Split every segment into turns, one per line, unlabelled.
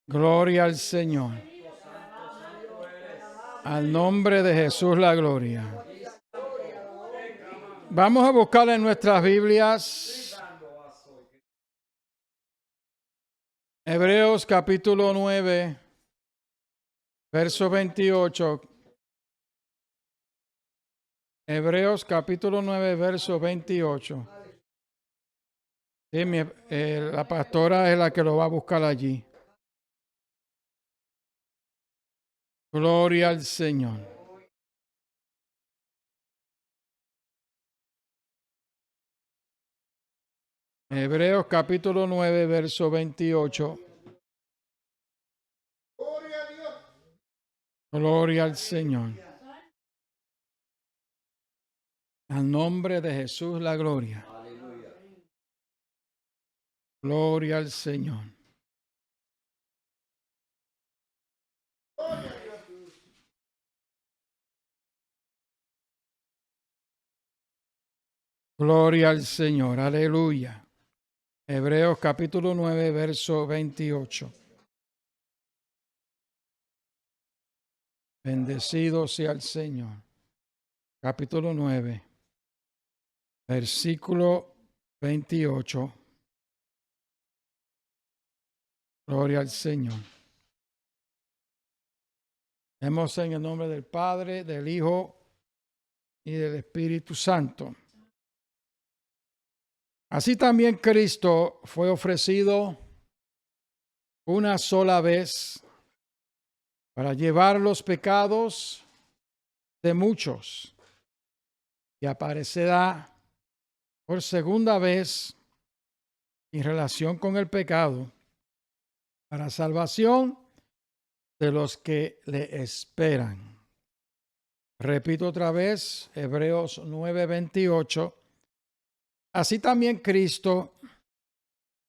Gloria al Señor. Al nombre de Jesús la gloria. Vamos a buscar en nuestras Biblias Hebreos capítulo 9, verso 28. Hebreos capítulo 9, verso 28. Sí, la pastora es la que lo va a buscar allí. Gloria al Señor. Hebreos capítulo 9, verso 28.
Gloria a Dios.
Gloria al Señor. Al nombre de Jesús la gloria.
Aleluya.
Gloria al Señor.
Gloria a Dios.
Gloria al Señor. Aleluya. Hebreos capítulo 9, verso 28. Bendecido sea el Señor. Capítulo 9, versículo 28. Gloria al Señor. Leemos en el nombre del Padre, del Hijo y del Espíritu Santo. Así también Cristo fue ofrecido una sola vez para llevar los pecados de muchos, y aparecerá por segunda vez en relación con el pecado para salvación de los que le esperan. Repito otra vez, Hebreos 9:28. Así también Cristo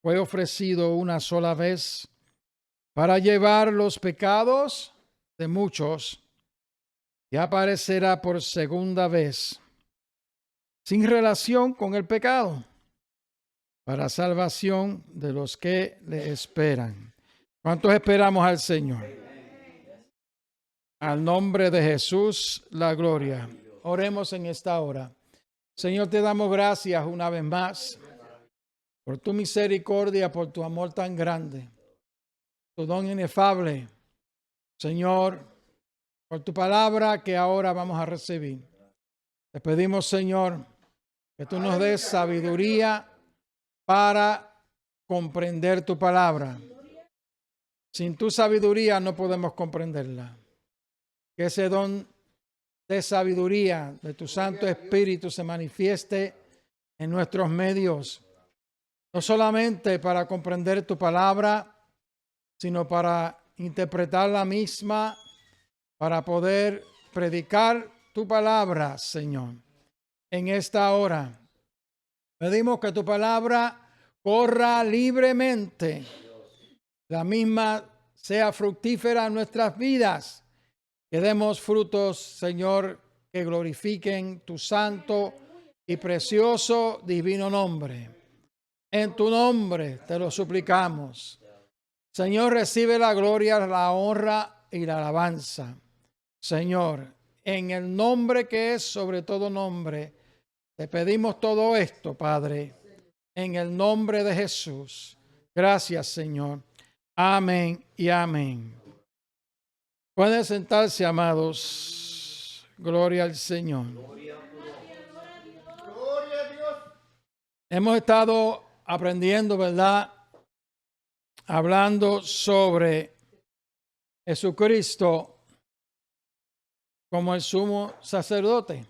fue ofrecido una sola vez para llevar los pecados de muchos, y aparecerá por segunda vez sin relación con el pecado para salvación de los que le esperan. ¿Cuántos esperamos al Señor? Al nombre de Jesús, la gloria. Oremos en esta hora. Señor, te damos gracias una vez más por tu misericordia, por tu amor tan grande, tu don inefable. Señor, por tu palabra que ahora vamos a recibir. Te pedimos, Señor, que tú nos des sabiduría para comprender tu palabra. Sin tu sabiduría no podemos comprenderla. Que ese don de sabiduría de tu Santo Espíritu se manifieste en nuestros medios, no solamente para comprender tu palabra, sino para interpretar la misma, para poder predicar tu palabra, Señor. En esta hora pedimos que tu palabra corra libremente, la misma sea fructífera en nuestras vidas, que demos frutos, Señor, que glorifiquen tu santo y precioso divino nombre. En tu nombre te lo suplicamos. Señor, recibe la gloria, la honra y la alabanza. Señor, en el nombre que es sobre todo nombre, te pedimos todo esto, Padre, en el nombre de Jesús. Gracias, Señor. Amén y amén. Pueden sentarse, amados. Gloria al Señor.
Gloria a Dios.
Hemos estado aprendiendo, ¿verdad? Hablando sobre Jesucristo como el sumo sacerdote,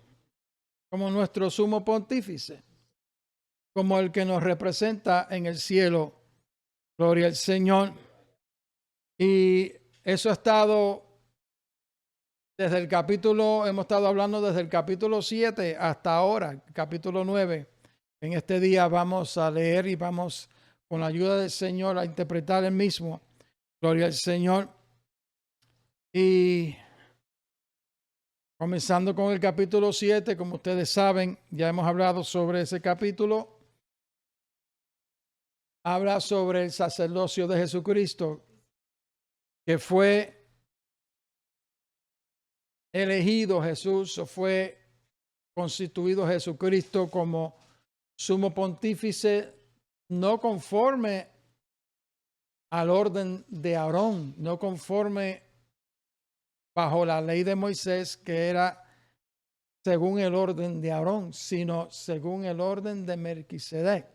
como nuestro sumo pontífice, como el que nos representa en el cielo. Gloria al Señor. Y eso ha estado desde el capítulo, hemos estado hablando desde el capítulo 7 hasta ahora, capítulo 9. En este día vamos a leer y vamos, con la ayuda del Señor, a interpretar el mismo. Gloria al Señor. Y comenzando con el capítulo 7, como ustedes saben, ya hemos hablado sobre ese capítulo. Habla sobre el sacerdocio de Jesucristo, que fue elegido Jesús o fue constituido Jesucristo como sumo pontífice, no conforme al orden de Aarón, no conforme bajo la ley de Moisés, que era según el orden de Aarón, sino según el orden de Melquisedec.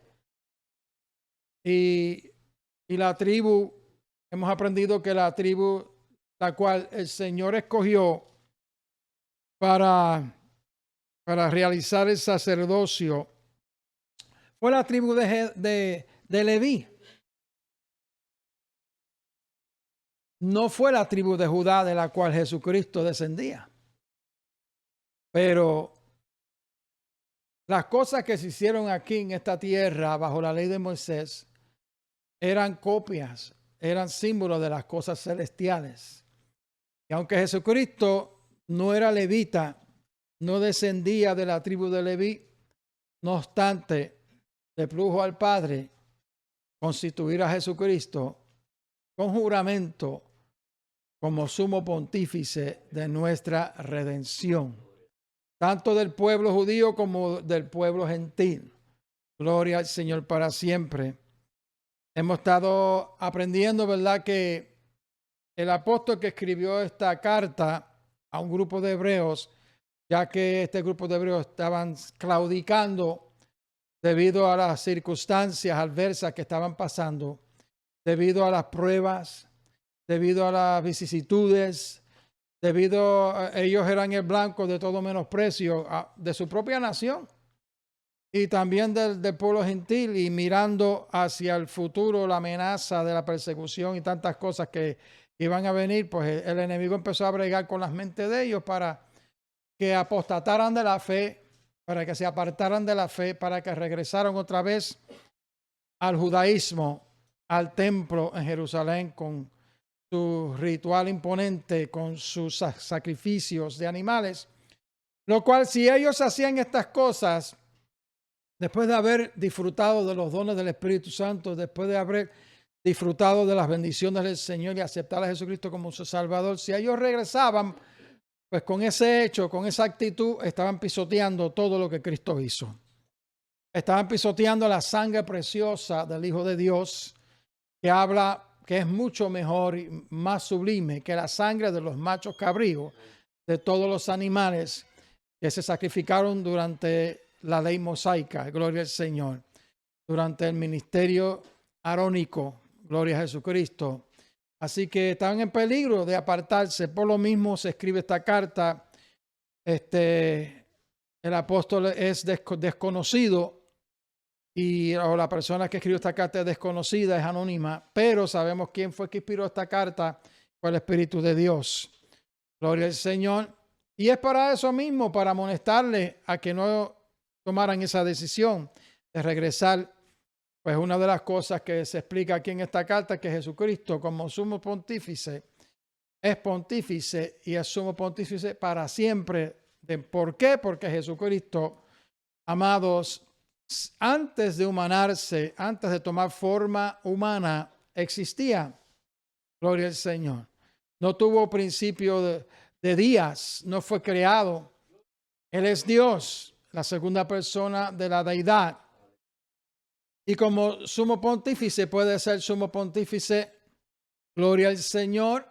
Y la tribu, hemos aprendido que la tribu la cual el Señor escogió para realizar el sacerdocio fue la tribu de Leví. No fue la tribu de Judá de la cual Jesucristo descendía. Pero las cosas que se hicieron aquí en esta tierra bajo la ley de Moisés eran copias, eran símbolos de las cosas celestiales. Y aunque Jesucristo no era levita, no descendía de la tribu de Leví, no obstante, le plugo al Padre constituir a Jesucristo con juramento como sumo pontífice de nuestra redención, tanto del pueblo judío como del pueblo gentil. Gloria al Señor para siempre. Hemos estado aprendiendo, ¿verdad?, que el apóstol que escribió esta carta a un grupo de hebreos, ya que este grupo de hebreos estaban claudicando debido a las circunstancias adversas que estaban pasando, debido a las pruebas, debido a las vicisitudes, debido a ellos eran el blanco de todo menosprecio de su propia nación y también del pueblo gentil, y mirando hacia el futuro la amenaza de la persecución y tantas cosas que iban a venir, pues el enemigo empezó a bregar con las mentes de ellos para que apostataran de la fe, para que se apartaran de la fe, para que regresaran otra vez al judaísmo, al templo en Jerusalén con su ritual imponente, con sus sacrificios de animales, lo cual si ellos hacían estas cosas, después de haber disfrutado de los dones del Espíritu Santo, después de haber disfrutado de las bendiciones del Señor y aceptar a Jesucristo como su Salvador, si ellos regresaban, pues con ese hecho, con esa actitud, estaban pisoteando todo lo que Cristo hizo. Estaban pisoteando la sangre preciosa del Hijo de Dios, que habla que es mucho mejor y más sublime que la sangre de los machos cabríos, de todos los animales que se sacrificaron durante la ley mosaica, gloria al Señor, durante el ministerio arónico, gloria a Jesucristo. Así que estaban en peligro de apartarse. Por lo mismo se escribe esta carta. El apóstol es desconocido o la persona que escribió esta carta es desconocida, es anónima, pero sabemos quién fue que inspiró esta carta, fue el Espíritu de Dios. Gloria al Señor. Y es para eso mismo, para amonestarle a que no tomaran esa decisión de regresar. Pues una de las cosas que se explica aquí en esta carta es que Jesucristo, como sumo pontífice, es pontífice y es sumo pontífice para siempre. ¿Por qué? Porque Jesucristo, amados, antes de humanarse, antes de tomar forma humana, existía. Gloria al Señor. No tuvo principio de días, no fue creado. Él es Dios, la segunda persona de la deidad. Y como sumo pontífice puede ser sumo pontífice, gloria al Señor,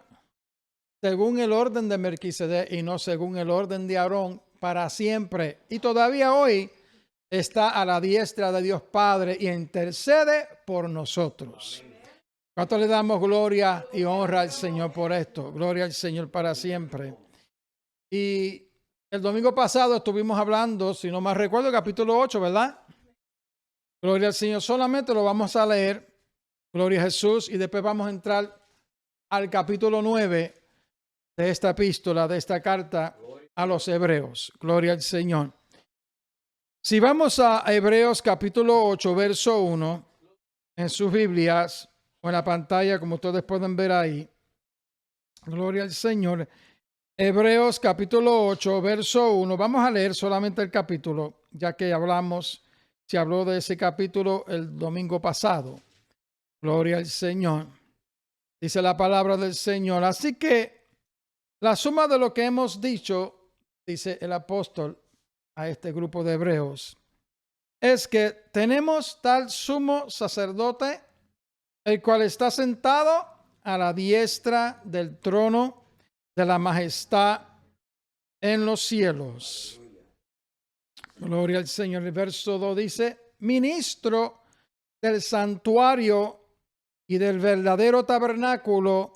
según el orden de Melquisedec y no según el orden de Aarón, para siempre. Y todavía hoy está a la diestra de Dios Padre y intercede por nosotros. ¿Cuánto le damos gloria y honra al Señor por esto? Gloria al Señor para siempre. Y el domingo pasado estuvimos hablando, si no mal recuerdo, capítulo 8, ¿verdad? Gloria al Señor. Solamente lo vamos a leer, gloria a Jesús, y después vamos a entrar al capítulo 9 de esta epístola, de esta carta a los hebreos. Gloria al Señor. Si vamos a Hebreos capítulo 8, verso 1, en sus Biblias o en la pantalla, como ustedes pueden ver ahí, gloria al Señor. Hebreos capítulo 8, verso 1. Vamos a leer solamente el capítulo, ya que se habló de ese capítulo el domingo pasado. Gloria al Señor. dice la palabra del Señor. Así que la suma de lo que hemos dicho, dice el apóstol a este grupo de hebreos, es que tenemos tal sumo sacerdote, el cual está sentado a la diestra del trono de la majestad en los cielos. Gloria al Señor. El verso 2 dice, ministro del santuario y del verdadero tabernáculo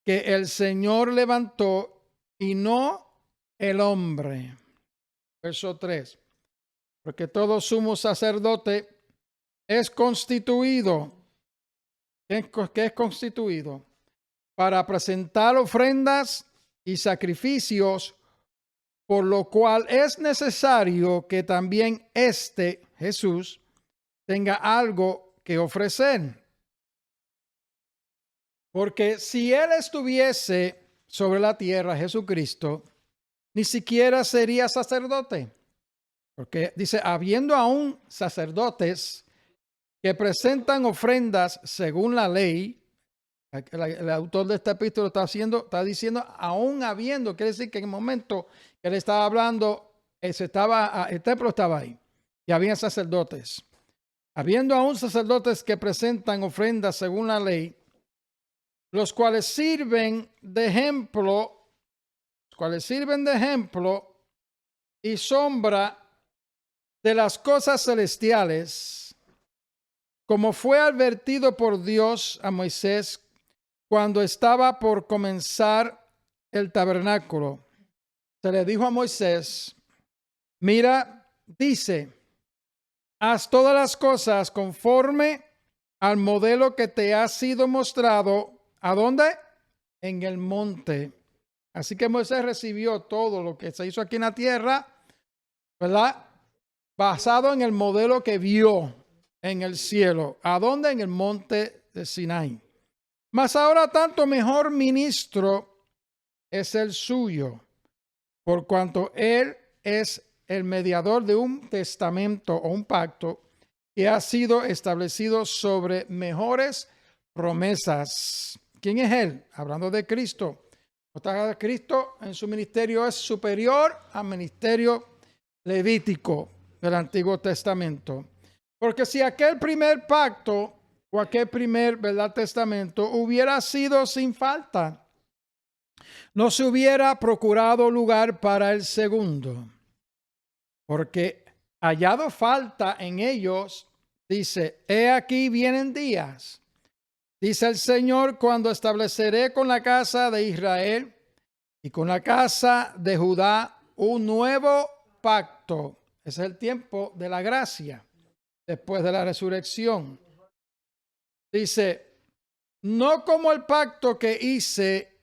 que el Señor levantó y no el hombre. Verso 3. Porque todo sumo sacerdote es constituido. ¿Qué es constituido? Para presentar ofrendas y sacrificios, por lo cual es necesario que también Jesús, tenga algo que ofrecer. Porque si Él estuviese sobre la tierra, Jesucristo, ni siquiera sería sacerdote. Porque dice, habiendo aún sacerdotes que presentan ofrendas según la ley, el autor de este epístola está diciendo, aún habiendo, quiere decir que en el momento que él estaba hablando, el templo estaba ahí y había sacerdotes. Habiendo aún sacerdotes que presentan ofrendas según la ley, los cuales sirven de ejemplo y sombra de las cosas celestiales, como fue advertido por Dios a Moisés cuando estaba por comenzar el tabernáculo. Se le dijo a Moisés, mira, dice, haz todas las cosas conforme al modelo que te ha sido mostrado. ¿A dónde? En el monte. Así que Moisés recibió todo lo que se hizo aquí en la tierra, ¿verdad? Basado en el modelo que vio en el cielo. ¿A dónde? En el monte de Sinaí. Mas ahora tanto mejor ministro es el suyo, por cuanto él es el mediador de un testamento o un pacto que ha sido establecido sobre mejores promesas. ¿Quién es él? Hablando de Cristo. Cristo en su ministerio es superior al ministerio levítico del Antiguo Testamento. Porque si aquel primer pacto o aquel primer, ¿verdad?, testamento hubiera sido sin falta, no se hubiera procurado lugar para el segundo. Porque hallado falta en ellos, dice, he aquí vienen días, dice el Señor, cuando estableceré con la casa de Israel y con la casa de Judá un nuevo pacto. Ese es el tiempo de la gracia, después de la resurrección. Dice, no como el pacto que hice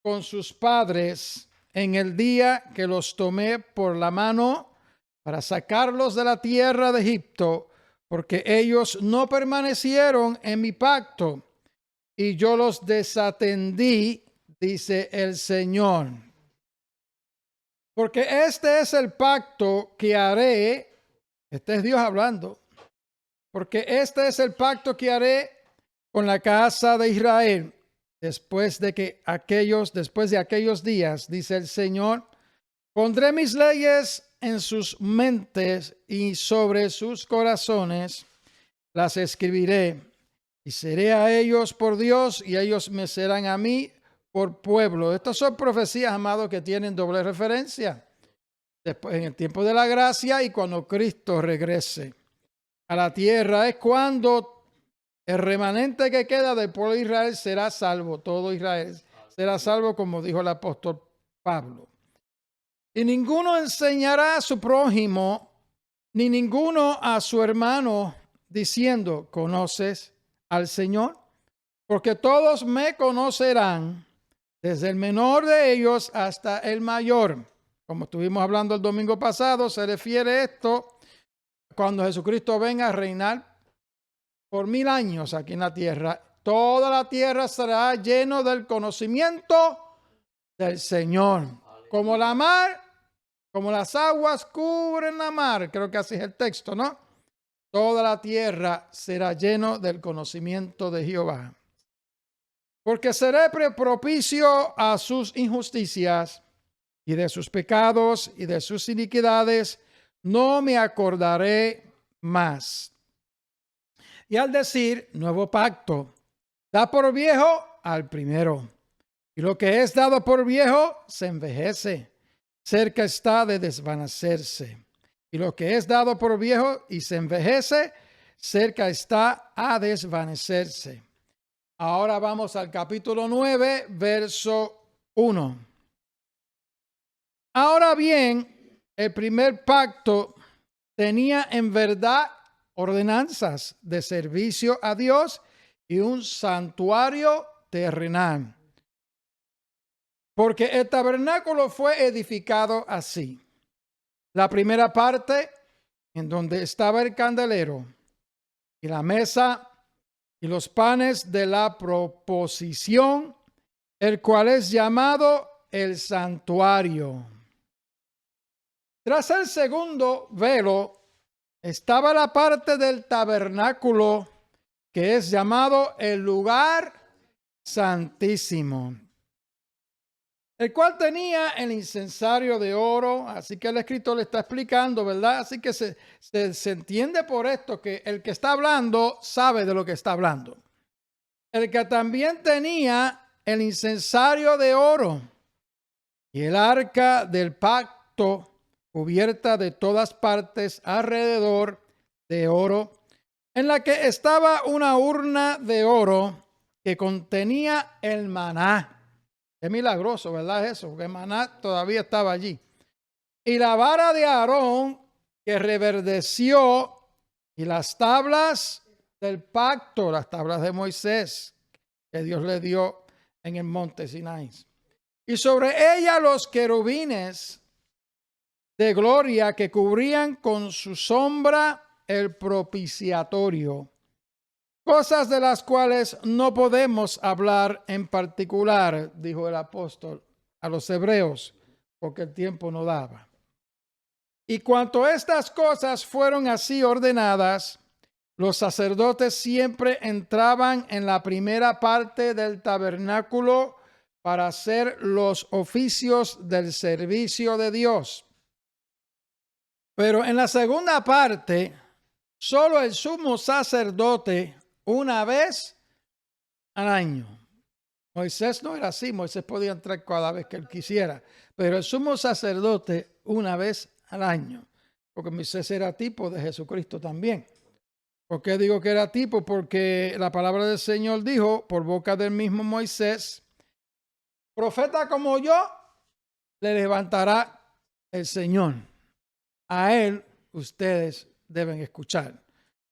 con sus padres en el día que los tomé por la mano para sacarlos de la tierra de Egipto, porque ellos no permanecieron en mi pacto y yo los desatendí, dice el Señor. Porque este es el pacto que haré, este es Dios hablando, porque este es el pacto que haré con la casa de Israel después de aquellos días, dice el Señor, pondré mis leyes en sus mentes y sobre sus corazones las escribiré, y seré a ellos por Dios y ellos me serán a mí por pueblo. Estas son profecías, amados, que tienen doble referencia. Después, en el tiempo de la gracia y cuando Cristo regrese a la tierra, es cuando el remanente que queda del pueblo de Israel será salvo. Todo Israel será salvo, como dijo el apóstol Pablo. Y ninguno enseñará a su prójimo, ni ninguno a su hermano, diciendo, ¿conoces al Señor? Porque todos me conocerán, desde el menor de ellos hasta el mayor. Como estuvimos hablando el domingo pasado, se refiere esto cuando Jesucristo venga a reinar por 1000 años aquí en la tierra. Toda la tierra será lleno del conocimiento del Señor. Como la mar, como las aguas cubren la mar. Creo que así es el texto, ¿no? Toda la tierra será lleno del conocimiento de Jehová. porque seré propicio a sus injusticias, y de sus pecados y de sus iniquidades no me acordaré más. Y al decir nuevo pacto, da por viejo al primero, y lo que es dado por viejo se envejece, cerca está de desvanecerse. Y lo que es dado por viejo y se envejece, cerca está a desvanecerse. Ahora vamos al capítulo 9, verso 1. Ahora bien, el primer pacto tenía en verdad ordenanzas de servicio a Dios y un santuario terrenal. Porque el tabernáculo fue edificado así. La primera parte, en donde estaba el candelero y la mesa y los panes de la proposición, el cual es llamado el santuario. Tras el segundo velo estaba la parte del tabernáculo que es llamado el lugar santísimo, el cual tenía el incensario de oro. Así que el escritor le está explicando, ¿verdad? Así que se entiende por esto que el que está hablando sabe de lo que está hablando. El que también tenía el incensario de oro y el arca del pacto cubierta de todas partes alrededor de oro, en la que estaba una urna de oro que contenía el maná. Es milagroso, ¿verdad? Eso, porque el maná todavía estaba allí. Y la vara de Aarón que reverdeció, y las tablas del pacto, las tablas de Moisés, que Dios le dio en el monte Sinaí. Y sobre ella los querubines de gloria que cubrían con su sombra el propiciatorio. Cosas de las cuales no podemos hablar en particular, dijo el apóstol a los hebreos, porque el tiempo no daba. Y cuanto estas cosas fueron así ordenadas, los sacerdotes siempre entraban en la primera parte del tabernáculo para hacer los oficios del servicio de Dios. Pero en la segunda parte, solo el sumo sacerdote una vez al año. Moisés no era así, Moisés podía entrar cada vez que él quisiera, pero el sumo sacerdote una vez al año, porque Moisés era tipo de Jesucristo también. ¿Por qué digo que era tipo? Porque la palabra del Señor dijo por boca del mismo Moisés: profeta como yo le levantará el Señor. A él ustedes deben escuchar.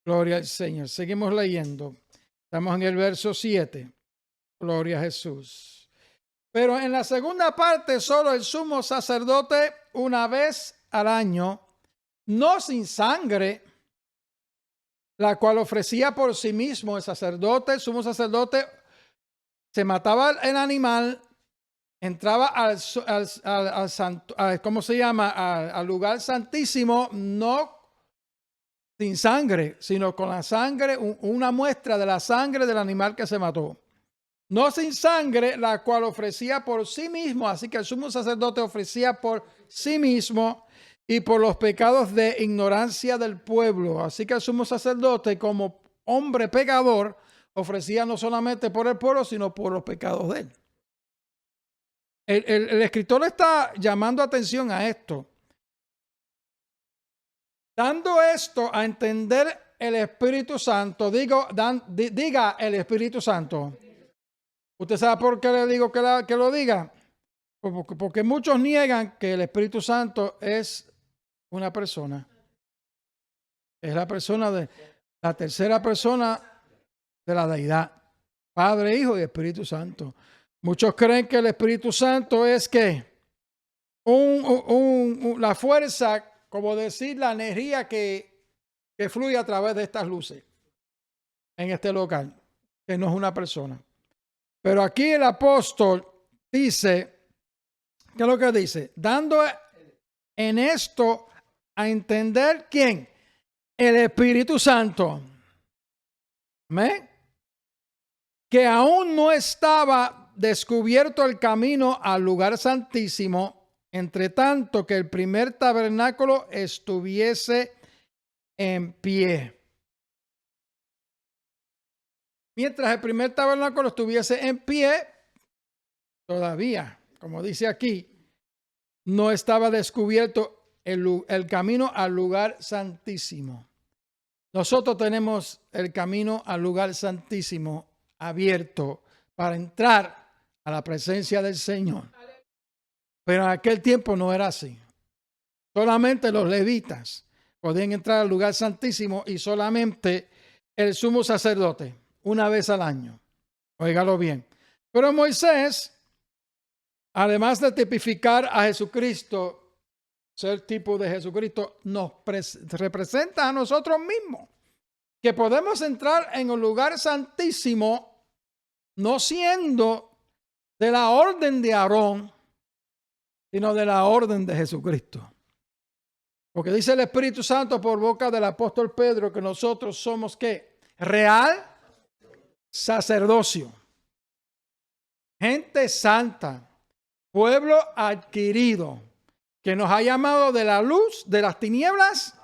Gloria al Señor. Seguimos leyendo. Estamos en el verso 7. Gloria a Jesús. Pero en la segunda parte, solo el sumo sacerdote una vez al año, no sin sangre, la cual ofrecía por sí mismo el sacerdote. El sumo sacerdote se mataba el animal, entraba al ¿cómo se llama? Al lugar santísimo, no sin sangre, sino con la sangre, una muestra de la sangre del animal que se mató. No sin sangre, la cual ofrecía por sí mismo. Así que el sumo sacerdote ofrecía por sí mismo y por los pecados de ignorancia del pueblo. Así que el sumo sacerdote, como hombre pecador, ofrecía no solamente por el pueblo, sino por los pecados de él. El escritor está llamando atención a esto. Dando esto a entender el Espíritu Santo, diga el Espíritu Santo. ¿Usted sabe por qué le digo que lo diga? Porque muchos niegan que el Espíritu Santo es una persona. Es la persona de la tercera persona de la deidad. Padre, Hijo y Espíritu Santo. Muchos creen que el Espíritu Santo es que la fuerza, como decir, la energía que fluye a través de estas luces en este local, que no es una persona. Pero aquí el apóstol dice, ¿qué es lo que dice? Dando en esto a entender, ¿quién? El Espíritu Santo. ¿Me? que aún no estaba descubierto el camino al lugar santísimo, entre tanto que el primer tabernáculo estuviese en pie. Mientras el primer tabernáculo estuviese en pie, todavía, como dice aquí, no estaba descubierto el camino al lugar santísimo. Nosotros tenemos el camino al lugar santísimo abierto para entrar a la presencia del Señor. Pero en aquel tiempo no era así. Solamente los levitas podían entrar al lugar santísimo y solamente el sumo sacerdote, una vez al año. Óigalo bien. Pero Moisés, además de tipificar a Jesucristo, ser tipo de Jesucristo, nos representa a nosotros mismos, que podemos entrar en un lugar santísimo no siendo de la orden de Aarón, sino de la orden de Jesucristo. Porque dice el Espíritu Santo por boca del apóstol Pedro que nosotros somos ¿qué? Real sacerdocio, gente santa, pueblo adquirido, que nos ha llamado de la luz, de las tinieblas,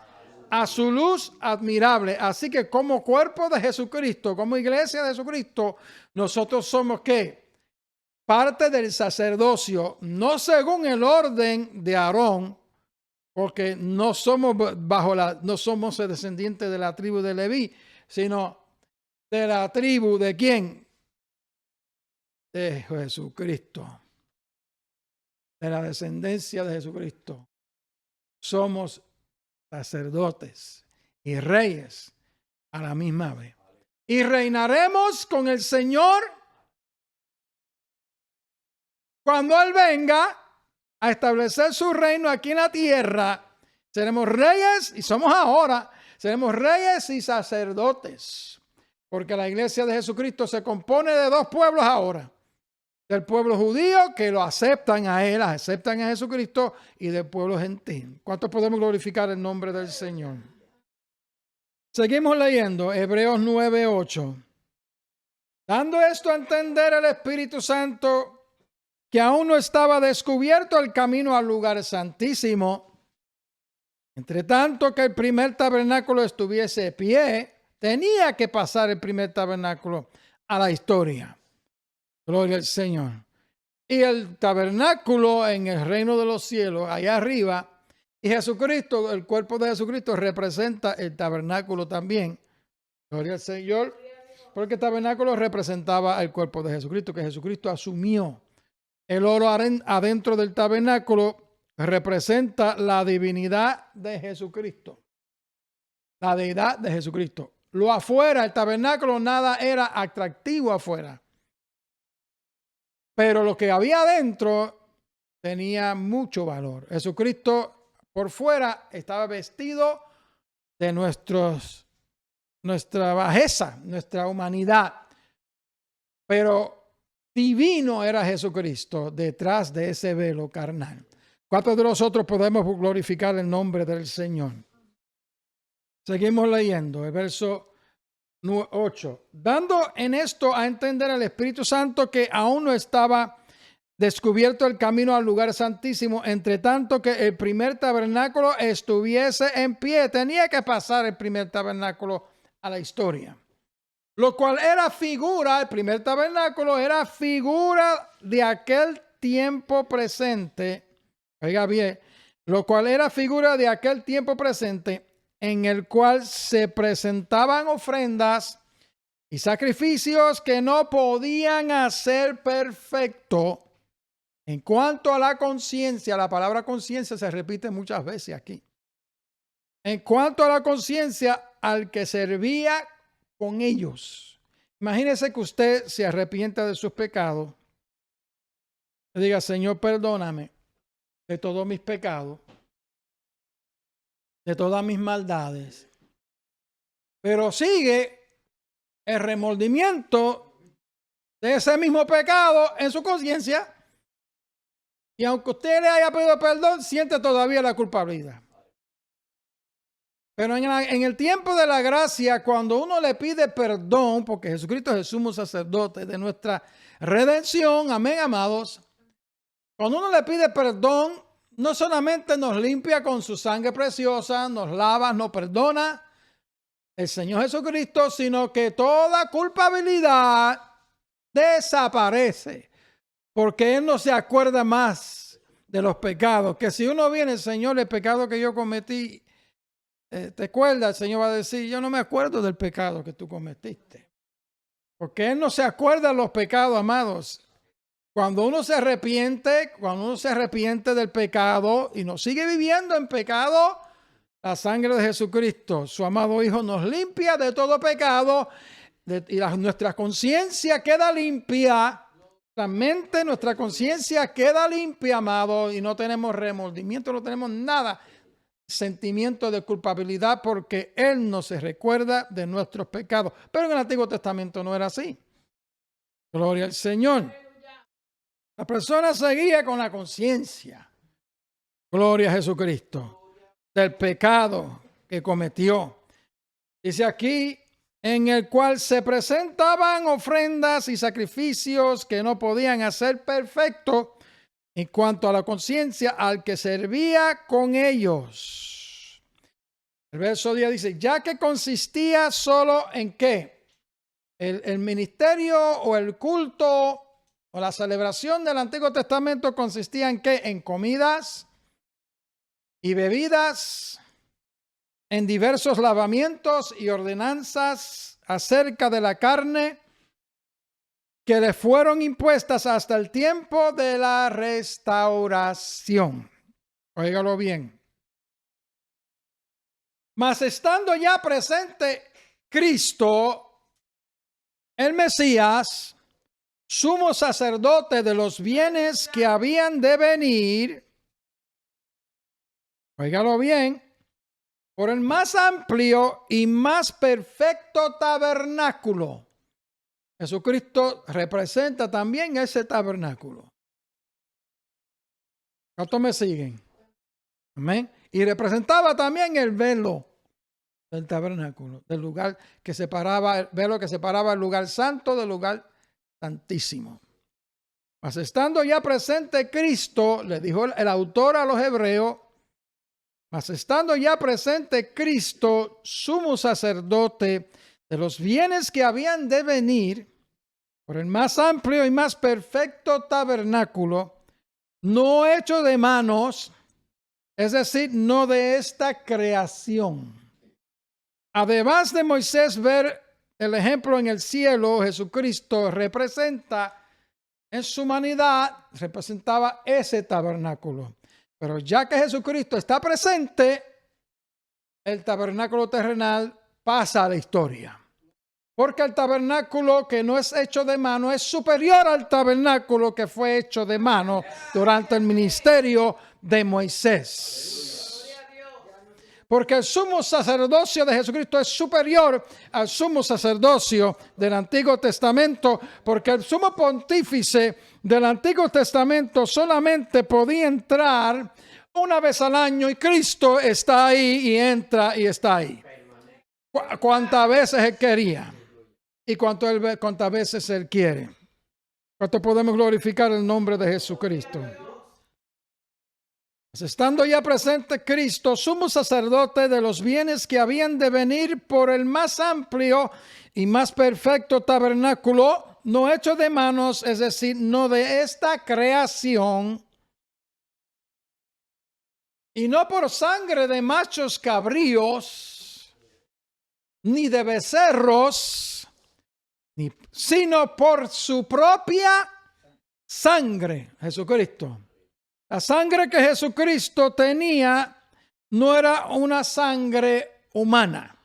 a su luz admirable. Así que como cuerpo de Jesucristo, como iglesia de Jesucristo, nosotros somos ¿qué? Parte del sacerdocio, no según el orden de Aarón, porque no somos no somos descendientes de la tribu de Leví, sino de la tribu de ¿quién? De Jesucristo. De la descendencia de Jesucristo. Somos sacerdotes y reyes a la misma vez. Y reinaremos con el Señor cuando Él venga a establecer su reino aquí en la tierra. Seremos reyes y somos ahora. Seremos reyes y sacerdotes. Porque la iglesia de Jesucristo se compone de dos pueblos ahora. Del pueblo judío que lo aceptan a Él, aceptan a Jesucristo, y del pueblo gentil. ¿Cuántos podemos glorificar el nombre del Señor? Seguimos leyendo Hebreos 9:8. Dando esto a entender el Espíritu Santo que aún no estaba descubierto el camino al lugar santísimo, entre tanto que el primer tabernáculo estuviese de pie, tenía que pasar el primer tabernáculo a la historia. Gloria al Señor. Y el tabernáculo en el reino de los cielos, allá arriba, y Jesucristo, el cuerpo de Jesucristo, representa el tabernáculo también. Gloria al Señor. Porque el tabernáculo representaba el cuerpo de Jesucristo, que Jesucristo asumió. El oro adentro del tabernáculo representa la divinidad de Jesucristo. La deidad de Jesucristo. Lo afuera, el tabernáculo, nada era atractivo afuera. Pero lo que había adentro tenía mucho valor. Jesucristo por fuera estaba vestido de nuestra bajeza, nuestra humanidad. Pero divino era Jesucristo detrás de ese velo carnal. ¿Cuántos de nosotros podemos glorificar el nombre del Señor? Seguimos leyendo el verso 8. Dando en esto a entender al Espíritu Santo que aún no estaba descubierto el camino al lugar santísimo, entre tanto que el primer tabernáculo estuviese en pie. Tenía que pasar el primer tabernáculo a la historia. Lo cual era figura, el primer tabernáculo era figura de aquel tiempo presente. Oiga bien, lo cual era figura de aquel tiempo presente en el cual se presentaban ofrendas y sacrificios que no podían hacer perfecto. En cuanto a la conciencia, la palabra conciencia se repite muchas veces aquí. En cuanto a la conciencia, al que servía con ellos. Imagínese que usted se arrepienta de sus pecados. Le diga, Señor, perdóname de todos mis pecados, de todas mis maldades. Pero sigue el remordimiento de ese mismo pecado en su conciencia. Y aunque usted le haya pedido perdón, siente todavía la culpabilidad. Pero en el tiempo de la gracia, cuando uno le pide perdón, porque Jesucristo es el sumo sacerdote de nuestra redención, amén, amados. Cuando uno le pide perdón, no solamente nos limpia con su sangre preciosa, nos lava, nos perdona el Señor Jesucristo, sino que toda culpabilidad desaparece, porque Él no se acuerda más de los pecados. Que si uno viene, Señor, el pecado que yo cometí, ¿te acuerdas? El Señor va a decir, yo no me acuerdo del pecado que tú cometiste. Porque Él no se acuerda de los pecados, amados. Cuando uno se arrepiente del pecado y no sigue viviendo en pecado, la sangre de Jesucristo, su amado Hijo, nos limpia de todo pecado y nuestra conciencia queda limpia. La mente, nuestra conciencia queda limpia, amado, y no tenemos remordimiento, no tenemos nada. Sentimiento de culpabilidad porque Él no se recuerda de nuestros pecados. Pero en el Antiguo Testamento no era así. Gloria al Señor. La persona seguía con la conciencia. Gloria a Jesucristo. Del pecado que cometió. Dice aquí, en el cual se presentaban ofrendas y sacrificios que no podían hacer perfecto en cuanto a la conciencia al que servía con ellos. El verso 10 dice, ya que consistía solo en ¿qué? El ministerio o el culto o la celebración del Antiguo Testamento consistía en ¿qué? En comidas y bebidas, en diversos lavamientos y ordenanzas acerca de la carne que le fueron impuestas hasta el tiempo de la restauración. Óigalo bien. Mas estando ya presente Cristo, el Mesías, sumo sacerdote de los bienes que habían de venir, óigalo bien, por el más amplio y más perfecto tabernáculo. Jesucristo representa también ese tabernáculo. ¿Cuántos me siguen? Amén. Y representaba también el velo del tabernáculo, del lugar que separaba, el velo que separaba el lugar santo del lugar santísimo. Mas estando ya presente Cristo, le dijo el autor a los hebreos, mas estando ya presente Cristo, sumo sacerdote de los bienes que habían de venir, por el más amplio y más perfecto tabernáculo, no hecho de manos, es decir, no de esta creación. Además de Moisés ver el ejemplo en el cielo, Jesucristo representa en su humanidad, representaba ese tabernáculo. Pero ya que Jesucristo está presente, el tabernáculo terrenal pasa a la historia. Porque el tabernáculo que no es hecho de mano es superior al tabernáculo que fue hecho de mano durante el ministerio de Moisés. Porque el sumo sacerdocio de Jesucristo es superior al sumo sacerdocio del Antiguo Testamento, porque el sumo pontífice del Antiguo Testamento solamente podía entrar una vez al año y Cristo está ahí y entra y está ahí. Cuantas veces Él quería y cuántas veces Él quiere. ¿Cuánto podemos glorificar el nombre de Jesucristo? Estando ya presente Cristo, sumo sacerdote de los bienes que habían de venir por el más amplio y más perfecto tabernáculo, no hecho de manos, es decir, no de esta creación, y no por sangre de machos cabríos, ni de becerros, sino por su propia sangre, Jesucristo. La sangre que Jesucristo tenía no era una sangre humana.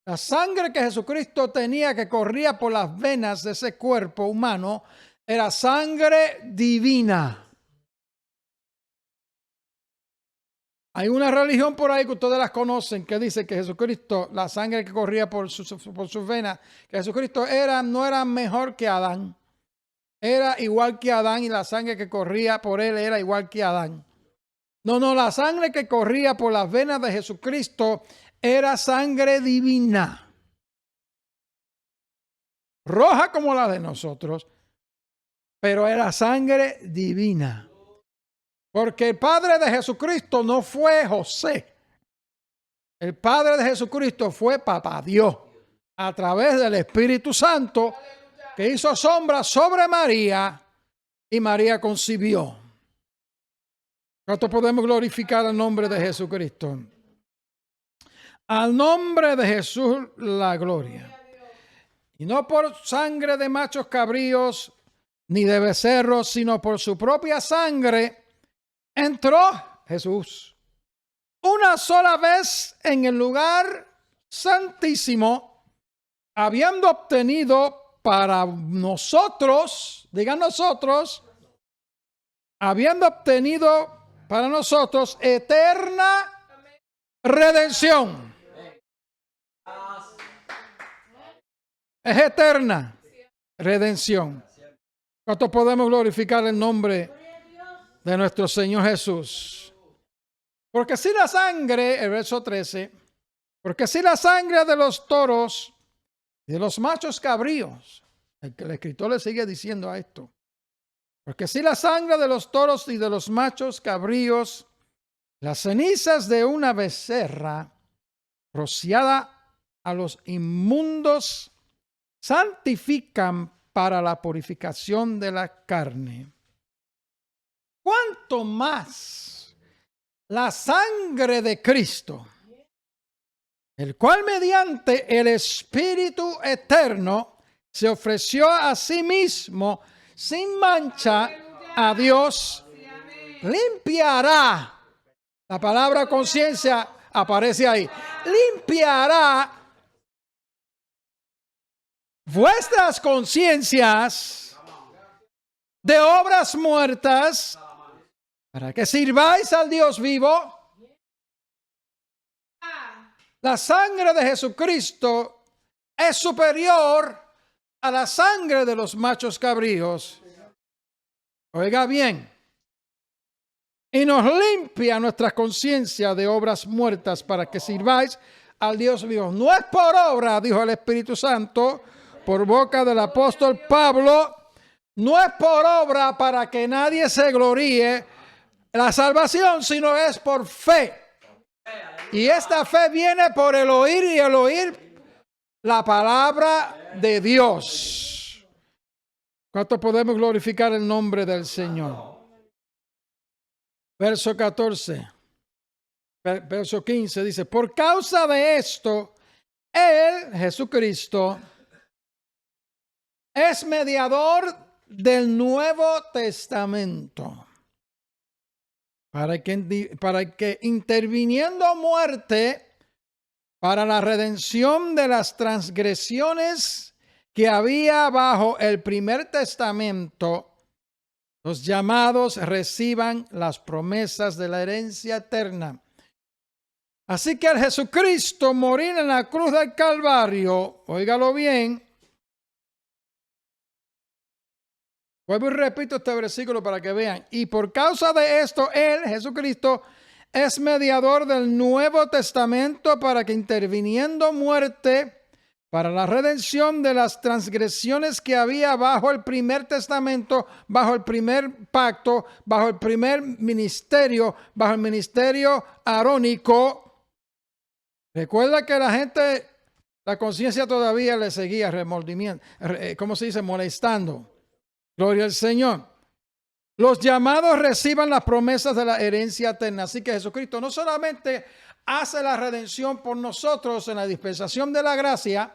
La sangre que Jesucristo tenía que corría por las venas de ese cuerpo humano era sangre divina. Hay una religión por ahí que ustedes las conocen que dice que Jesucristo, la sangre que corría por sus venas, que Jesucristo no era mejor que Adán. Era igual que Adán y la sangre que corría por él era igual que Adán. No, la sangre que corría por las venas de Jesucristo era sangre divina. Roja como la de nosotros, pero era sangre divina. Porque el padre de Jesucristo no fue José. El padre de Jesucristo fue Papá Dios, a través del Espíritu Santo, que hizo sombra sobre María y María concibió. ¿Cuánto podemos glorificar el nombre de Jesucristo? Al nombre de Jesús la gloria. Y no por sangre de machos cabríos ni de becerros, sino por su propia sangre entró Jesús una sola vez en el lugar santísimo, habiendo obtenido para nosotros, digan nosotros, habiendo obtenido para nosotros eterna redención. Es eterna redención. ¿Cuánto podemos glorificar el nombre de nuestro Señor Jesús? Porque si la sangre, el verso 13, porque si la sangre de los toros y de los machos cabríos, el escritor le sigue diciendo a esto, porque si la sangre de los toros y de los machos cabríos, las cenizas de una becerra rociada a los inmundos, santifican para la purificación de la carne, ¿cuánto más la sangre de Cristo, el cual mediante el Espíritu eterno se ofreció a sí mismo sin mancha a Dios, limpiará? La palabra conciencia aparece ahí. Limpiará vuestras conciencias de obras muertas para que sirváis al Dios vivo. La sangre de Jesucristo es superior a la sangre de los machos cabríos. Oiga bien. Y nos limpia nuestra conciencia de obras muertas para que sirváis al Dios vivo. No es por obra, dijo el Espíritu Santo, por boca del apóstol Pablo. No es por obra para que nadie se gloríe la salvación, sino es por fe. Y esta fe viene por el oír y el oír la palabra de Dios. ¿Cuánto podemos glorificar el nombre del Señor? Verso 14, verso 15 dice, por causa de esto, Él, Jesucristo, es mediador del Nuevo Testamento, para que interviniendo muerte para la redención de las transgresiones que había bajo el primer testamento, los llamados reciban las promesas de la herencia eterna. Así que al Jesucristo morir en la cruz del Calvario, óigalo bien, vuelvo y repito este versículo para que vean, y por causa de esto, Él, Jesucristo, es mediador del Nuevo Testamento para que interviniendo muerte para la redención de las transgresiones que había bajo el primer testamento, bajo el primer pacto, bajo el primer ministerio, bajo el ministerio arónico. Recuerda que la gente, la conciencia todavía le seguía remordimiento, ¿cómo se dice? Molestando. Gloria al Señor. Los llamados reciban las promesas de la herencia eterna. Así que Jesucristo no solamente hace la redención por nosotros en la dispensación de la gracia,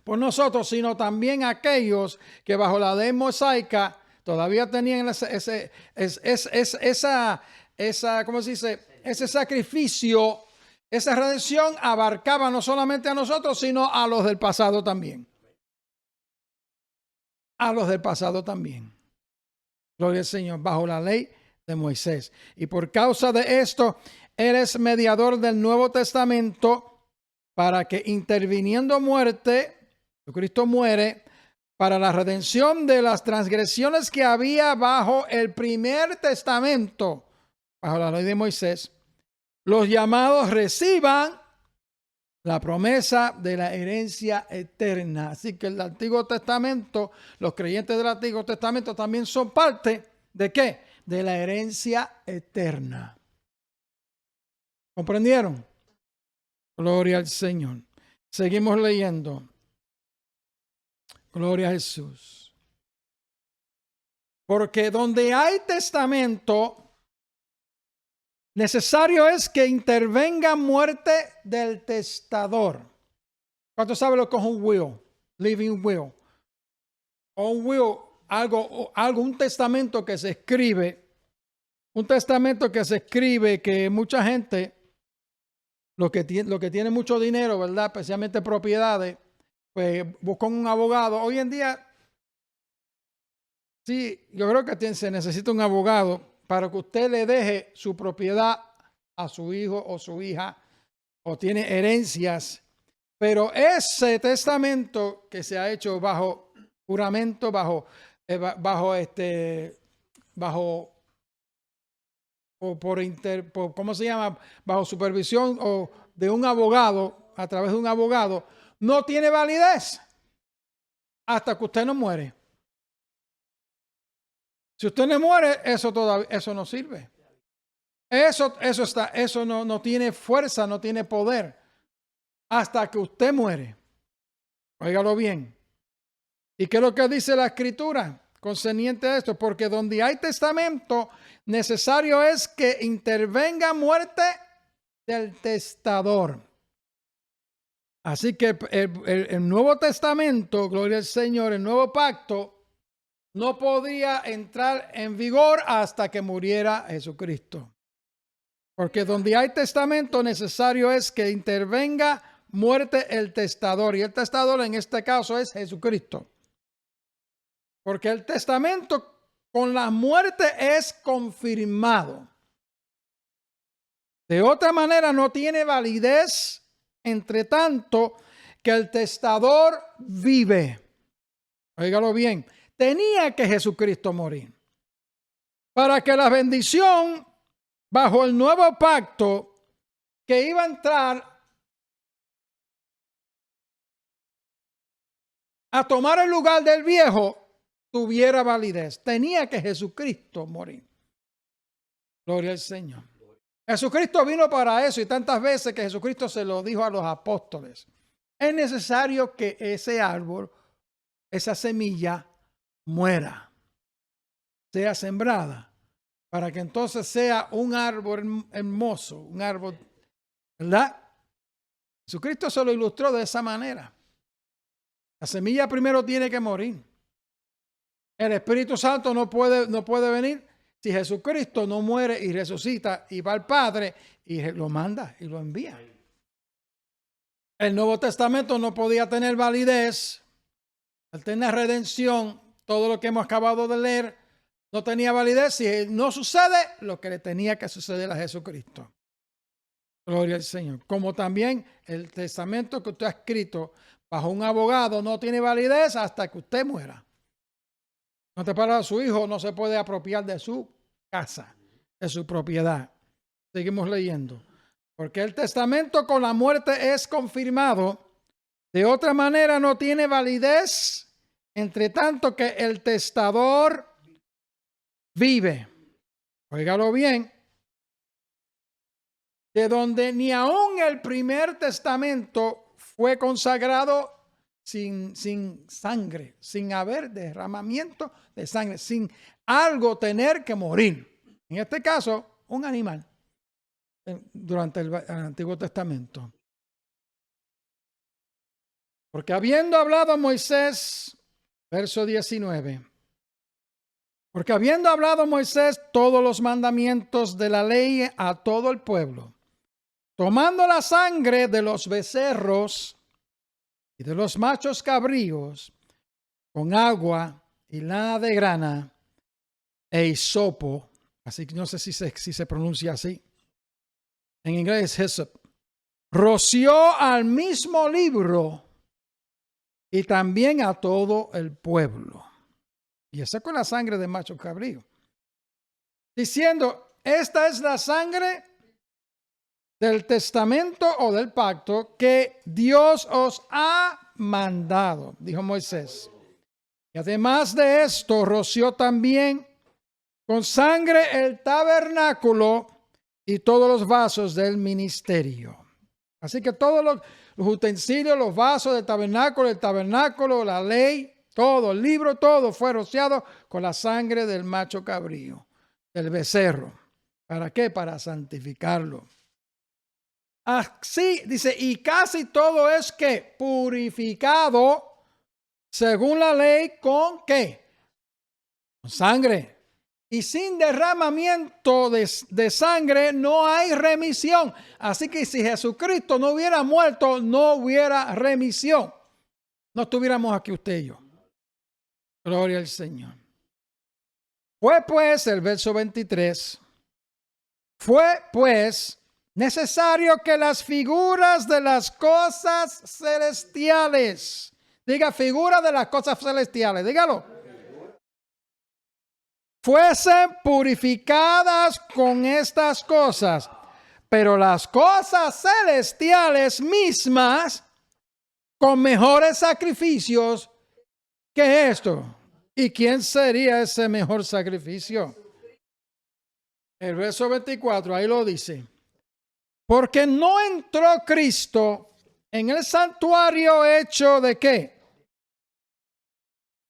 por nosotros, sino también aquellos que bajo la ley mosaica todavía tenían ¿cómo se dice? Ese sacrificio, esa redención abarcaba no solamente a nosotros, sino a los del pasado también. A los del pasado también. Gloria al Señor, bajo la ley de Moisés. Y por causa de esto, Él es mediador del Nuevo Testamento para que interviniendo muerte, Cristo muere para la redención de las transgresiones que había bajo el primer testamento. bajo la ley de Moisés, los llamados reciban la promesa de la herencia eterna. Así que el Antiguo Testamento, los creyentes del Antiguo Testamento también son parte ¿de qué? De la herencia eterna. ¿Comprendieron? Gloria al Señor. Seguimos leyendo. Gloria a Jesús. Porque donde hay testamento, necesario es que intervenga muerte del testador. ¿Cuánto sabe lo que es un will? Living will. O un will, un testamento que se escribe. Un testamento que se escribe que mucha gente, lo que tiene mucho dinero, ¿verdad? Especialmente propiedades, pues buscan un abogado. Hoy en día, sí, yo creo que se necesita un abogado para que usted le deje su propiedad a su hijo o su hija, o tiene herencias. Pero ese testamento que se ha hecho bajo juramento, bajo ¿cómo se llama? Bajo supervisión o de un abogado, a través de un abogado, no tiene validez hasta que usted no muere. Si usted no muere, eso no sirve. Eso no tiene fuerza, no tiene poder hasta que usted muere. Óigalo bien. ¿Y qué es lo que dice la Escritura concerniente a esto? Porque donde hay testamento, necesario es que intervenga muerte del testador. Así que el Nuevo Testamento, gloria al Señor, el Nuevo Pacto, no podía entrar en vigor hasta que muriera Jesucristo. Porque donde hay testamento, necesario es que intervenga muerte el testador. Y el testador en este caso es Jesucristo. Porque el testamento con la muerte es confirmado. De otra manera no tiene validez, entre tanto que el testador vive. Óigalo bien. Tenía que Jesucristo morir para que la bendición bajo el nuevo pacto que iba a entrar a tomar el lugar del viejo tuviera validez. Tenía que Jesucristo morir. Gloria al Señor. Jesucristo vino para eso y tantas veces que Jesucristo se lo dijo a los apóstoles. Es necesario que ese árbol, esa semilla, muera, sea sembrada, para que entonces sea un árbol hermoso, un árbol, ¿verdad? Jesucristo se lo ilustró de esa manera. La semilla primero tiene que morir. El Espíritu Santo no puede venir si Jesucristo no muere y resucita y va al Padre y lo manda y lo envía. El Nuevo Testamento no podía tener validez, al tener redención, todo lo que hemos acabado de leer no tenía validez si no sucede lo que le tenía que suceder a Jesucristo. Gloria al Señor. Como también el testamento que usted ha escrito bajo un abogado no tiene validez hasta que usted muera. No te para su hijo, no se puede apropiar de su casa, de su propiedad. Seguimos leyendo. Porque el testamento con la muerte es confirmado. De otra manera no tiene validez, entre tanto que el testador vive. Óigalo bien. De donde ni aún el primer testamento fue consagrado sin sangre, sin haber derramamiento de sangre, sin algo tener que morir. En este caso, un animal durante el Antiguo Testamento. Porque habiendo hablado Moisés, verso 19, porque habiendo hablado Moisés todos los mandamientos de la ley a todo el pueblo, tomando la sangre de los becerros y de los machos cabríos, con agua y lana de grana e hisopo, así que no sé si se pronuncia así, en inglés es hyssop, roció al mismo libro y también a todo el pueblo. Y eso con la sangre de machos cabríos, diciendo: esta es la sangre del testamento o del pacto que Dios os ha mandado, dijo Moisés. Y además de esto, roció también con sangre el tabernáculo y todos los vasos del ministerio. Así que todos los utensilios, los vasos del tabernáculo, la ley, todo, el libro, todo fue rociado con la sangre del macho cabrío, del becerro. ¿Para qué? Para santificarlo. Así dice, y casi todo es que purificado según la ley, ¿con qué? Con sangre. Y sin derramamiento de sangre no hay remisión. Así que si Jesucristo no hubiera muerto, no hubiera remisión. No estuviéramos aquí usted y yo. Gloria al Señor. Fue pues, el verso 23, fue pues necesario que las figuras de las cosas celestiales, diga figura de las cosas celestiales, dígalo, fuesen purificadas con estas cosas, pero las cosas celestiales mismas con mejores sacrificios que esto. ¿Y quién sería ese mejor sacrificio? El verso 24, ahí lo dice. Porque no entró Cristo en el santuario hecho de ¿qué?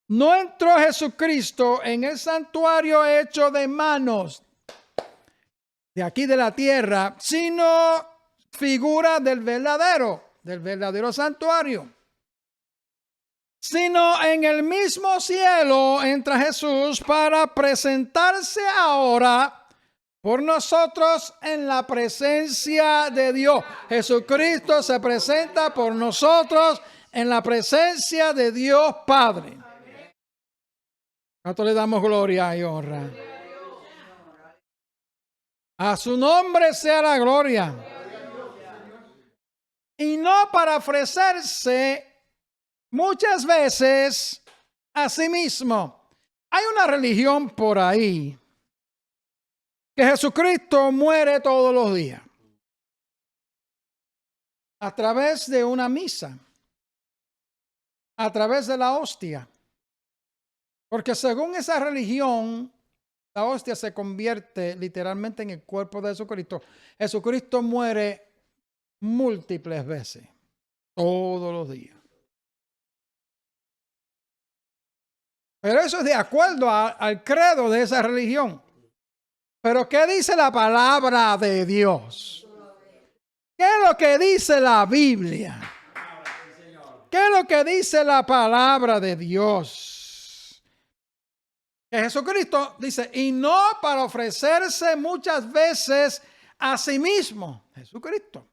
No entró Jesucristo en el santuario hecho de manos de aquí de la tierra, sino figura del verdadero santuario. Sino en el mismo cielo entra Jesús para presentarse ahora por nosotros en la presencia de Dios. Jesucristo se presenta por nosotros en la presencia de Dios Padre. ¿Cuánto le damos gloria y honra? A su nombre sea la gloria. Y no para ofrecerse muchas veces a sí mismo. Hay una religión por ahí que Jesucristo muere todos los días a través de una misa, a través de la hostia. Porque según esa religión, la hostia se convierte literalmente en el cuerpo de Jesucristo. Jesucristo muere múltiples veces, todos los días. Pero eso es de acuerdo al credo de esa religión. Pero ¿qué dice la palabra de Dios? ¿Qué es lo que dice la Biblia? ¿Qué es lo que dice la palabra de Dios? Que Jesucristo dice, y no para ofrecerse muchas veces a sí mismo, Jesucristo.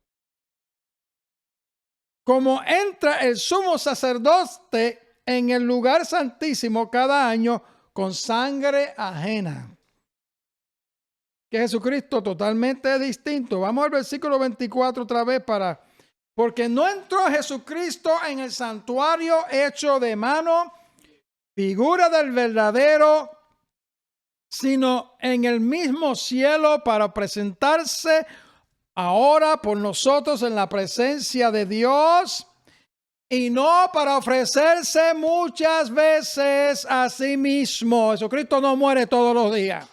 Como entra el sumo sacerdote en el lugar santísimo cada año con sangre ajena. Que Jesucristo totalmente distinto. Vamos al versículo 24 otra vez porque no entró Jesucristo en el santuario hecho de mano, figura del verdadero, sino en el mismo cielo para presentarse ahora por nosotros en la presencia de Dios y no para ofrecerse muchas veces a sí mismo. Jesucristo no muere todos los días.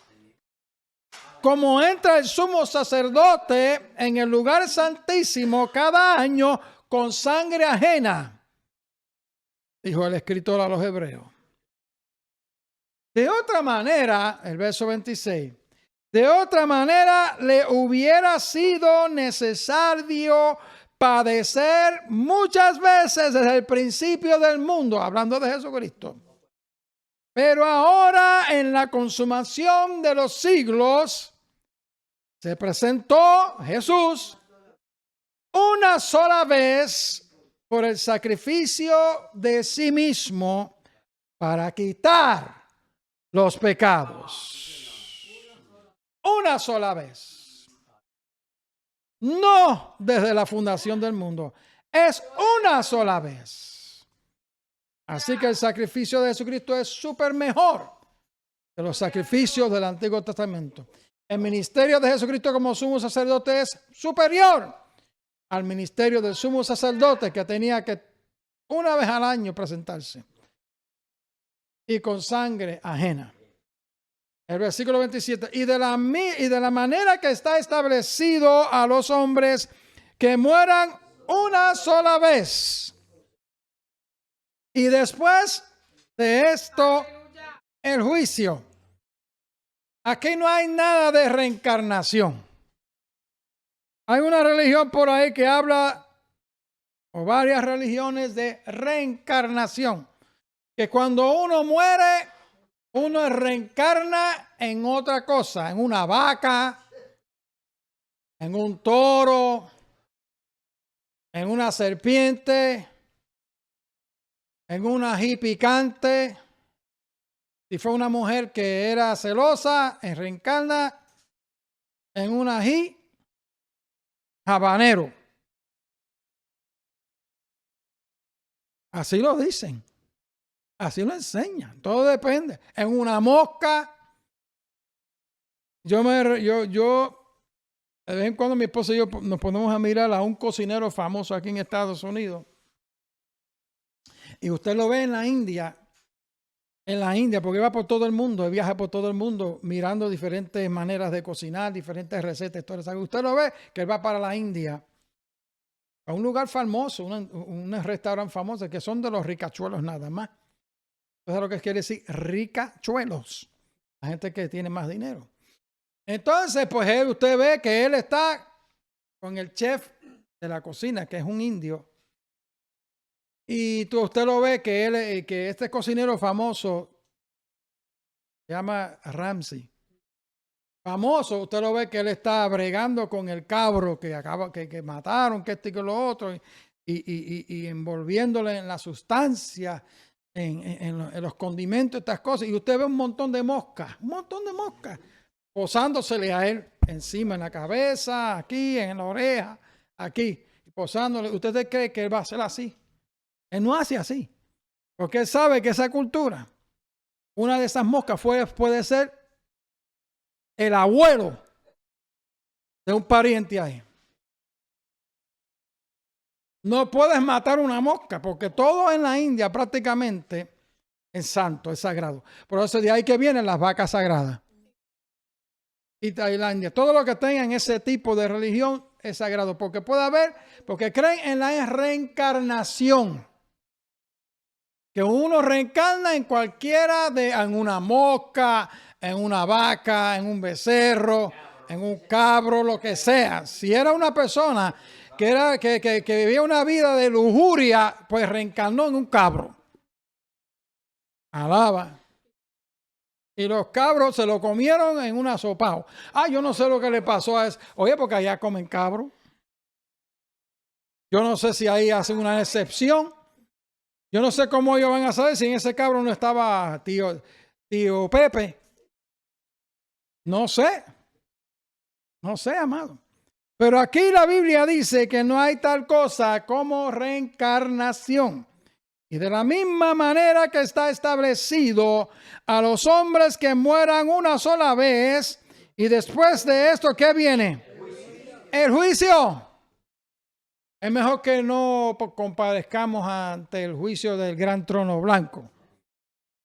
Como entra el sumo sacerdote en el lugar santísimo cada año con sangre ajena, dijo el escritor a los hebreos. De otra manera, el verso 26, de otra manera le hubiera sido necesario padecer muchas veces desde el principio del mundo, hablando de Jesucristo. Pero ahora en la consumación de los siglos se presentó Jesús una sola vez por el sacrificio de sí mismo para quitar los pecados. Una sola vez. No desde la fundación del mundo. Es una sola vez. Así que el sacrificio de Jesucristo es súper mejor que los sacrificios del Antiguo Testamento. El ministerio de Jesucristo como sumo sacerdote es superior al ministerio del sumo sacerdote, que tenía que una vez al año presentarse y con sangre ajena. El versículo 27, y de la manera que está establecido a los hombres que mueran una sola vez. Y después de esto, el juicio. Aquí no hay nada de reencarnación. Hay una religión por ahí que habla, o varias religiones, de reencarnación. Que cuando uno muere, uno reencarna en otra cosa, en una vaca, en un toro, en una serpiente, en un ají picante. Si fue una mujer que era celosa, reencarna en un ají habanero. Así lo dicen. Así lo enseñan. Todo depende. En una mosca. Yo de vez en cuando mi esposa y yo nos ponemos a mirar a un cocinero famoso aquí en Estados Unidos. Y usted lo ve en la India, porque va por todo el mundo, viaja por todo el mundo mirando diferentes maneras de cocinar, diferentes recetas. Usted lo ve que él va para la India, a un lugar famoso, un restaurante famoso, que son de los ricachuelos nada más. ¿Sabes lo que quiere decir? Ricachuelos. La gente que tiene más dinero. Entonces, pues usted ve que él está con el chef de la cocina, que es un indio. Y usted lo ve que este cocinero famoso se llama Ramsay. Famoso, usted lo ve que él está bregando con el cabro que mataron, que esto y que lo otro, y envolviéndole en la sustancia, en los condimentos, estas cosas. Y usted ve un montón de moscas, posándosele a él encima, en la cabeza, aquí, en la oreja, aquí, posándole. ¿Usted cree que él va a hacer así? Él no hace así, porque él sabe que esa cultura, una de esas moscas puede ser el abuelo de un pariente ahí. No puedes matar una mosca, porque todo en la India prácticamente es santo, es sagrado. Por eso de ahí que vienen las vacas sagradas. Y Tailandia, todo lo que tengan ese tipo de religión es sagrado, porque porque creen en la reencarnación. Que uno reencarna en en una mosca, en una vaca, en un becerro, en un cabro, lo que sea. Si era una persona que vivía una vida de lujuria, pues reencarnó en un cabro. Alaba. Y los cabros se lo comieron en un asopao. Yo no sé lo que le pasó a eso. Oye, porque allá comen cabro. Yo no sé si ahí hacen una excepción. Yo no sé cómo ellos van a saber si en ese cabro no estaba tío Pepe. No sé, amado. Pero aquí la Biblia dice que no hay tal cosa como reencarnación. Y de la misma manera que está establecido a los hombres que mueran una sola vez, y después de esto, ¿qué viene? El juicio. Es mejor que no compadezcamos ante el juicio del gran trono blanco,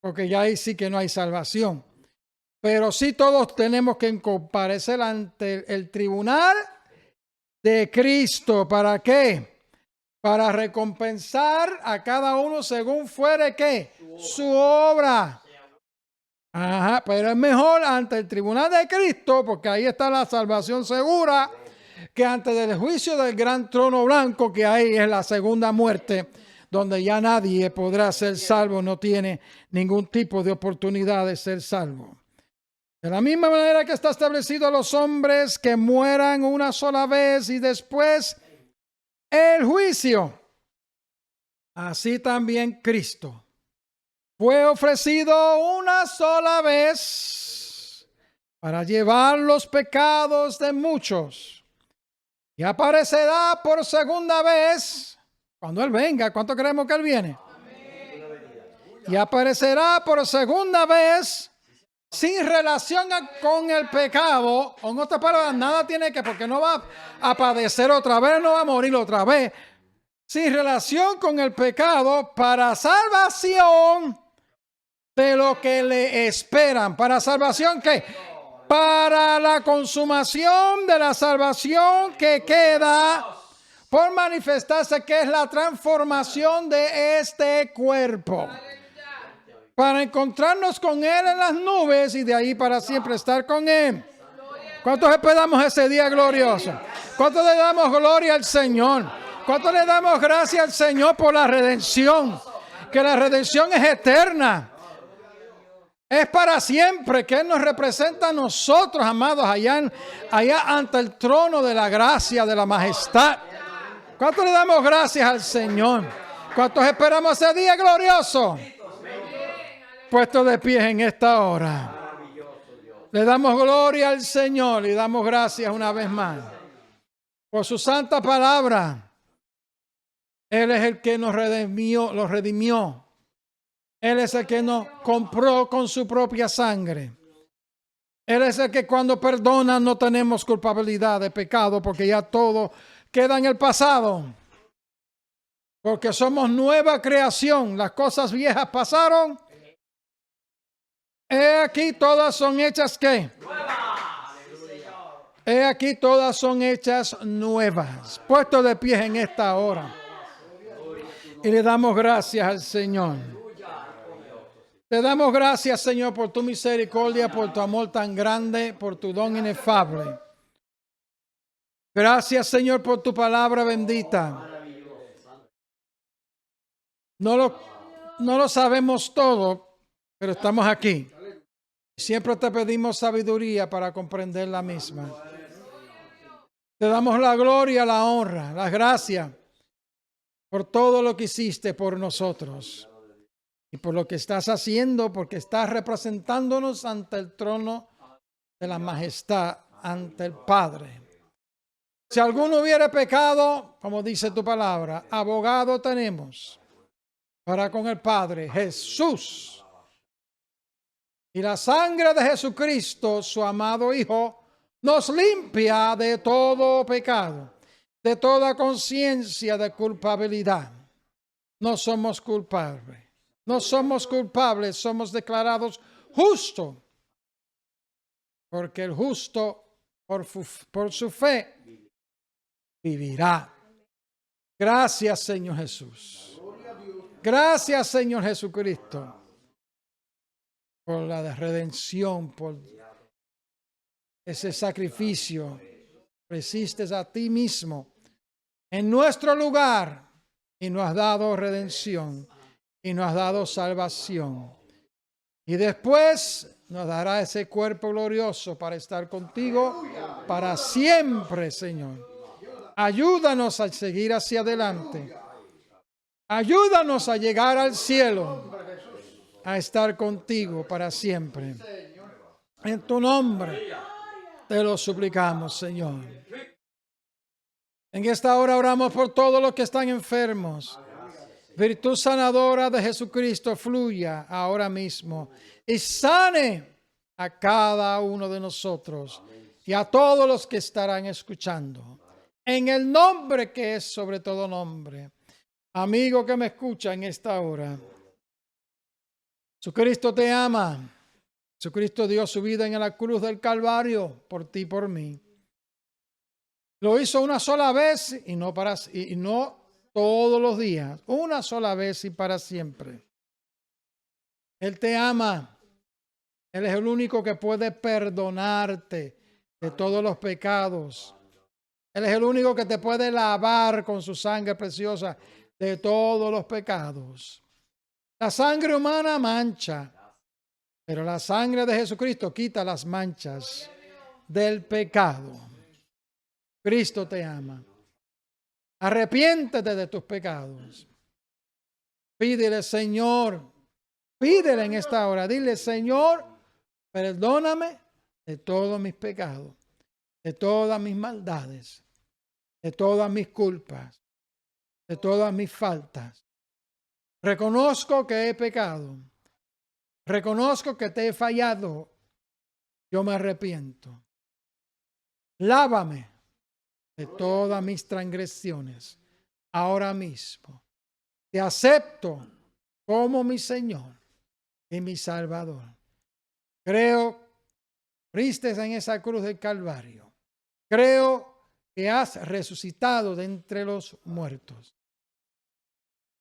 porque ya ahí sí que no hay salvación. Pero sí todos tenemos que comparecer ante el tribunal de Cristo. ¿Para qué? Para recompensar a cada uno según fuere ¿qué? Su obra. Ajá, pero es mejor ante el tribunal de Cristo, porque ahí está la salvación segura, que antes del juicio del gran trono blanco, que ahí es la segunda muerte, donde ya nadie podrá ser salvo, no tiene ningún tipo de oportunidad de ser salvo. De la misma manera que está establecido a los hombres que mueran una sola vez y después el juicio, así también Cristo fue ofrecido una sola vez para llevar los pecados de muchos. Y aparecerá por segunda vez cuando Él venga. ¿Cuánto creemos que Él viene? Amén. Y aparecerá por segunda vez sin relación con el pecado, o en otras palabras, nada tiene que, porque no va a padecer otra vez, no va a morir otra vez, sin relación con el pecado, para salvación de lo que le esperan. ¿Para salvación qué? Para la consumación de la salvación que queda por manifestarse, que es la transformación de este cuerpo. Para encontrarnos con Él en las nubes y de ahí para siempre estar con Él. ¿Cuántos esperamos ese día glorioso? ¿Cuántos le damos gloria al Señor? ¿Cuántos le damos gracias al Señor por la redención? Que la redención es eterna. Es para siempre, que Él nos representa a nosotros, amados, allá ante el trono de la gracia, de la majestad. ¿Cuántos le damos gracias al Señor? ¿Cuántos esperamos ese día glorioso? Puesto de pie en esta hora. Le damos gloria al Señor y damos gracias una vez más por su santa palabra. Él es el que nos redimió. Él es el que nos compró con su propia sangre. Él es el que cuando perdona no tenemos culpabilidad de pecado, porque ya todo queda en el pasado. Porque somos nueva creación. Las cosas viejas pasaron. He aquí todas son hechas ¿qué? He aquí todas son hechas nuevas. Puesto de pie en esta hora. Y le damos gracias al Señor. Te damos gracias, Señor, por tu misericordia, por tu amor tan grande, por tu don inefable. Gracias, Señor, por tu palabra bendita. No lo sabemos todo, pero estamos aquí. Siempre te pedimos sabiduría para comprender la misma. Te damos la gloria, la honra, las gracias por todo lo que hiciste por nosotros y por lo que estás haciendo, porque estás representándonos ante el trono de la majestad, ante el Padre. Si alguno hubiera pecado, como dice tu palabra, abogado tenemos para con el Padre, Jesús. Y la sangre de Jesucristo, su amado Hijo, nos limpia de todo pecado, de toda conciencia de culpabilidad. No somos culpables. No somos culpables, somos declarados justos. Porque el justo, por su fe, vivirá. Gracias, Señor Jesús. Gracias, Señor Jesucristo, por la redención, por ese sacrificio. Resistes a ti mismo en nuestro lugar y nos has dado redención y nos has dado salvación. Y después nos dará ese cuerpo glorioso para estar contigo para siempre, Señor. Ayúdanos a seguir hacia adelante. Ayúdanos a llegar al cielo, a estar contigo para siempre. En tu nombre te lo suplicamos, Señor. En esta hora oramos por todos los que están enfermos. Virtud sanadora de Jesucristo fluya ahora mismo y sane a cada uno de nosotros y a todos los que estarán escuchando. En el nombre que es sobre todo nombre. Amigo que me escucha en esta hora. Jesucristo te ama. Jesucristo dio su vida en la cruz del Calvario por ti y por mí. Lo hizo una sola vez y no todos los días. Una sola vez y para siempre. Él te ama. Él es el único que puede perdonarte de todos los pecados. Él es el único que te puede lavar con su sangre preciosa de todos los pecados. La sangre humana mancha, pero la sangre de Jesucristo quita las manchas del pecado. Cristo te ama. Arrepiéntete de tus pecados. Pídele, Señor, pídele en esta hora. Dile, Señor, perdóname de todos mis pecados, de todas mis maldades, de todas mis culpas, de todas mis faltas. Reconozco que he pecado. Reconozco que te he fallado yo me arrepiento. Lávame de todas mis transgresiones ahora mismo. Te acepto como mi Señor y mi Salvador. Creo que moriste en esa cruz del Calvario. Creo que has resucitado de entre los muertos.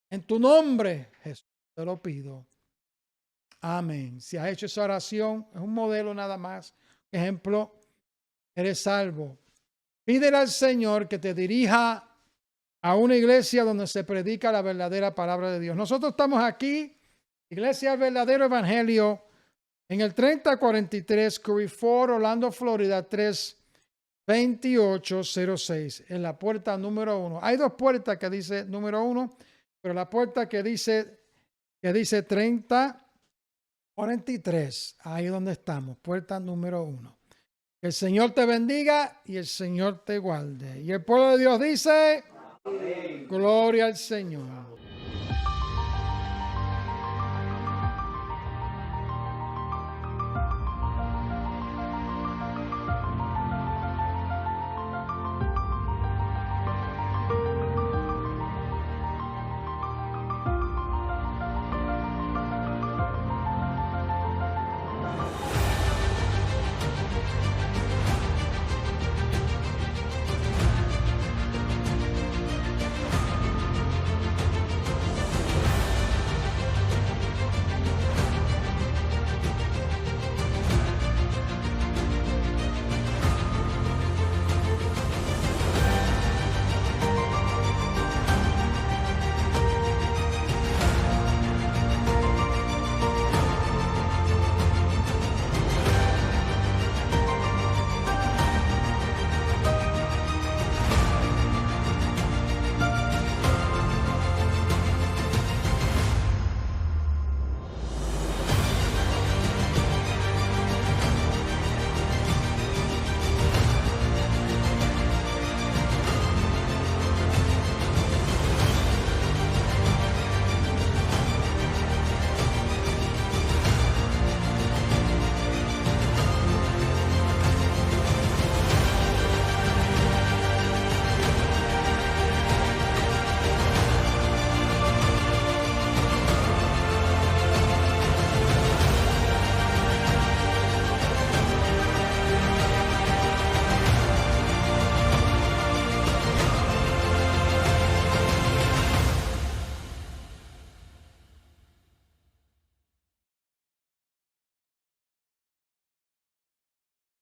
En tu nombre, Jesús, te lo pido. Amén. Si has hecho esa oración, es un modelo nada más. Ejemplo, eres salvo. Pídele al Señor que te dirija a una iglesia donde se predica la verdadera palabra de Dios. Nosotros estamos aquí, Iglesia del Verdadero Evangelio, en el 3043 Curry Ford, Orlando, Florida, 32806, en la puerta número 1. Hay dos puertas que dice número 1, pero la puerta que dice 3043, ahí donde estamos, puerta número 1. Que el Señor te bendiga y el Señor te guarde. Y el pueblo de Dios dice, amén. Gloria al Señor.